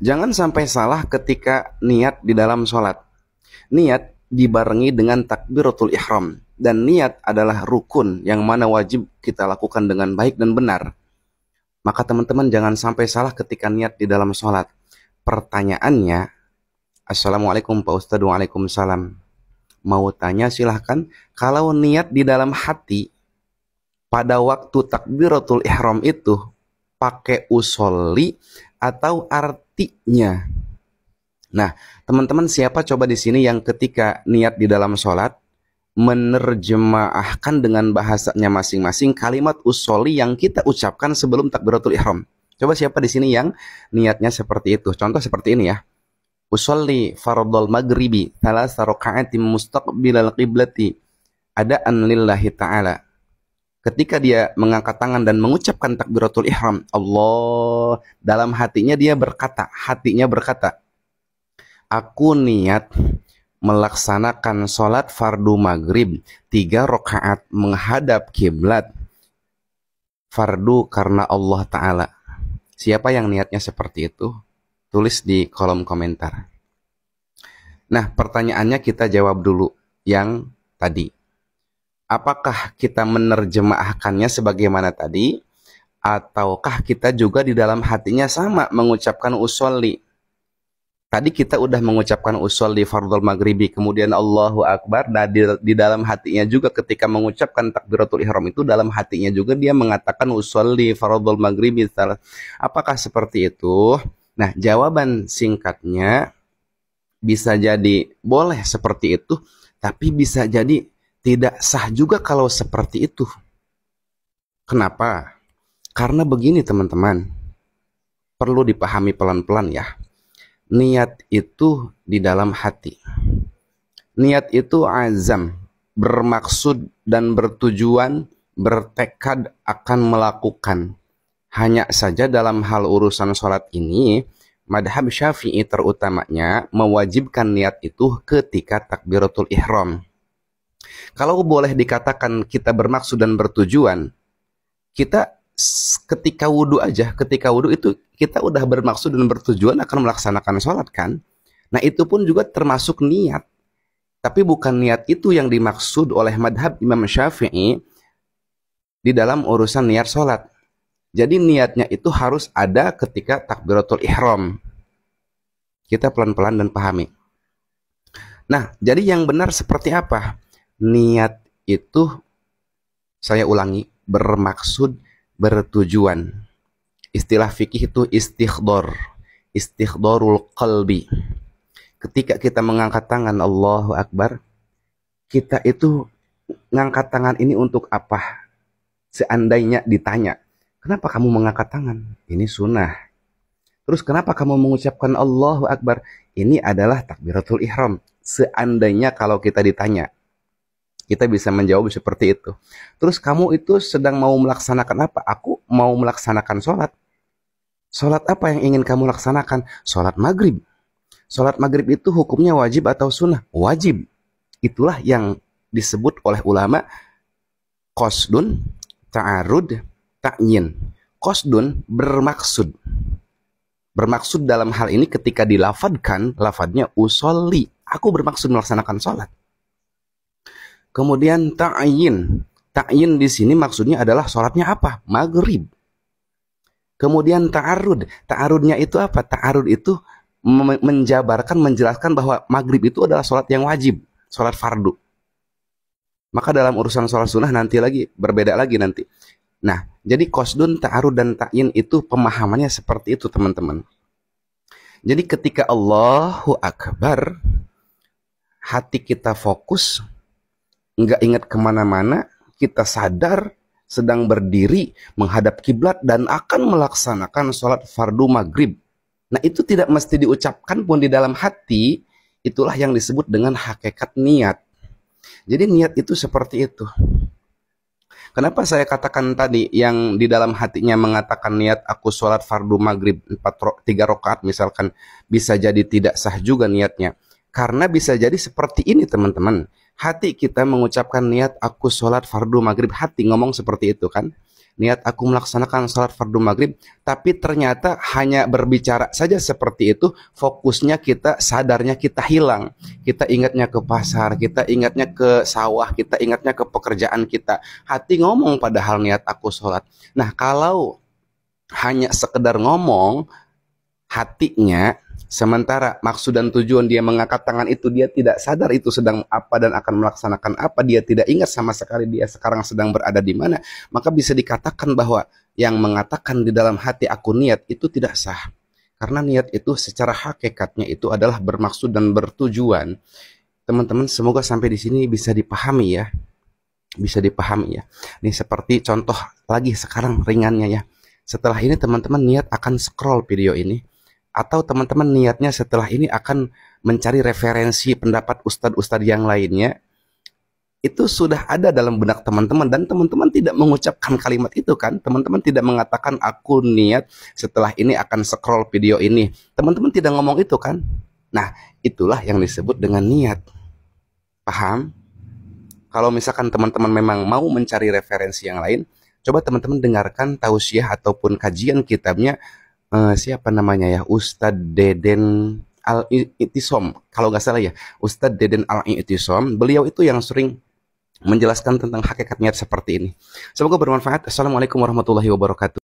Jangan sampai salah ketika niat di dalam sholat. Niat dibarengi dengan takbiratul ihram. Dan niat adalah rukun yang mana wajib kita lakukan dengan baik dan benar. Maka teman-teman jangan sampai salah ketika niat di dalam sholat. Pertanyaannya, Assalamualaikum Pak Ustadz, Waalaikumsalam. Mau tanya silahkan. Kalau niat di dalam hati, pada waktu takbiratul ihram itu, pakai usolli atau artinya? Nah, teman-teman siapa coba di sini yang ketika niat di dalam sholat menerjemahkan dengan bahasanya masing-masing kalimat usolli yang kita ucapkan sebelum takbiratul ihram? Coba siapa di sini yang niatnya seperti itu? Contoh seperti ini ya. Usolli fardhal maghribi thalatha raka'atin mustaqbilal qiblati adaan lillahi ta'ala. Ketika dia mengangkat tangan dan mengucapkan takbiratul ihram, Allah, dalam hatinya berkata, aku niat melaksanakan sholat fardu maghrib 3 rakaat menghadap kiblat, fardu karena Allah Ta'ala. Siapa yang niatnya seperti itu? Tulis di kolom komentar. Nah, pertanyaannya kita jawab dulu yang tadi. Apakah kita menerjemahkannya sebagaimana tadi, ataukah kita juga di dalam hatinya sama mengucapkan usolli? Tadi kita udah mengucapkan usolli fardhul maghribi, kemudian Allahu Akbar, dan di dalam hatinya juga ketika mengucapkan takbiratul ihram itu dalam hatinya juga dia mengatakan usolli fardhul maghribi. Apakah seperti itu? Nah, jawaban singkatnya bisa jadi boleh seperti itu, tapi bisa jadi tidak sah juga kalau seperti itu. Kenapa? Karena begini teman-teman, perlu dipahami pelan-pelan ya. Niat itu di dalam hati. Niat itu azam, bermaksud dan bertujuan, bertekad akan melakukan. Hanya saja dalam hal urusan sholat ini, madhab Syafi'i terutamanya mewajibkan niat itu ketika takbiratul ihram. Kalau boleh dikatakan kita bermaksud dan bertujuan, kita ketika wudhu aja, ketika wudhu itu kita udah bermaksud dan bertujuan akan melaksanakan sholat kan. Nah itu pun juga termasuk niat. Tapi bukan niat itu yang dimaksud oleh madhab Imam Syafi'i di dalam urusan niat sholat. Jadi niatnya itu harus ada ketika takbiratul ihram. Kita pelan-pelan dan pahami. Nah, jadi yang benar seperti apa? Niat itu, saya ulangi, bermaksud, bertujuan. Istilah fikih itu istighdorul qalbi. Ketika kita mengangkat tangan Allahu Akbar, kita itu ngangkat tangan ini untuk apa? Seandainya ditanya, kenapa kamu mengangkat tangan? Ini sunnah. Terus kenapa kamu mengucapkan Allahu Akbar? Ini adalah takbiratul ihram. Seandainya kalau kita ditanya, kita bisa menjawab seperti itu. Terus kamu itu sedang mau melaksanakan apa? Aku mau melaksanakan sholat. Sholat apa yang ingin kamu laksanakan? Sholat maghrib. Sholat maghrib itu hukumnya wajib atau sunnah? Wajib. Itulah yang disebut oleh ulama qasdun, ta'arud, ta'yin. Qasdun bermaksud. Bermaksud dalam hal ini ketika dilafadkan, lafadnya usolli. Aku bermaksud melaksanakan sholat. Kemudian ta'yin. Ta'yin di sini maksudnya adalah sholatnya apa? Maghrib. Kemudian ta'arud. Ta'arudnya itu apa? Ta'arud itu menjabarkan, menjelaskan bahwa maghrib itu adalah sholat yang wajib. Sholat fardu. Maka dalam urusan sholat sunnah nanti lagi, berbeda lagi nanti. Nah, jadi qasdun, ta'arud, dan ta'yin itu pemahamannya seperti itu teman-teman. Jadi ketika Allahu Akbar, hati kita fokus, nggak ingat kemana-mana, kita sadar sedang berdiri menghadap kiblat dan akan melaksanakan sholat fardu maghrib. Nah itu tidak mesti diucapkan pun di dalam hati, itulah yang disebut dengan hakikat niat. Jadi niat itu seperti itu. Kenapa saya katakan tadi yang di dalam hatinya mengatakan niat aku sholat fardu maghrib 3 rakaat misalkan, bisa jadi tidak sah juga niatnya. Karena bisa jadi seperti ini teman-teman. Hati kita mengucapkan niat aku sholat fardu maghrib, hati ngomong seperti itu kan. niat aku melaksanakan sholat fardu maghrib, tapi ternyata hanya berbicara saja seperti itu, fokusnya kita, sadarnya kita hilang. Kita ingatnya ke pasar, kita ingatnya ke sawah, kita ingatnya ke pekerjaan kita. Hati ngomong padahal niat aku sholat. Nah, kalau hanya sekedar ngomong, hatinya, sementara maksud dan tujuan dia mengangkat tangan itu, dia tidak sadar itu sedang apa dan akan melaksanakan apa, dia tidak ingat sama sekali dia sekarang sedang berada di mana, maka bisa dikatakan bahwa yang mengatakan di dalam hati aku niat itu tidak sah. Karena niat itu secara hakikatnya itu adalah bermaksud dan bertujuan. Teman-teman, semoga sampai di sini bisa dipahami ya. Bisa dipahami ya. Ini seperti contoh lagi sekarang ringannya ya. Setelah ini teman-teman niat akan scroll video ini, atau teman-teman niatnya setelah ini akan mencari referensi pendapat ustadz-ustadz yang lainnya, itu sudah ada dalam benak teman-teman, dan teman-teman tidak mengucapkan kalimat itu kan, teman-teman tidak mengatakan aku niat setelah ini akan scroll video ini, teman-teman tidak ngomong itu kan. Nah, itulah yang disebut dengan niat. Paham? Kalau misalkan teman-teman memang mau mencari referensi yang lain, coba teman-teman dengarkan tausiah ataupun kajian kitabnya siapa namanya ya, Ustadz Deden Al-I'tisom, kalau nggak salah ya, Ustadz Deden Al-I'tisom. Beliau itu yang sering menjelaskan tentang hakikat niat seperti ini. Semoga bermanfaat. Assalamualaikum warahmatullahi wabarakatuh.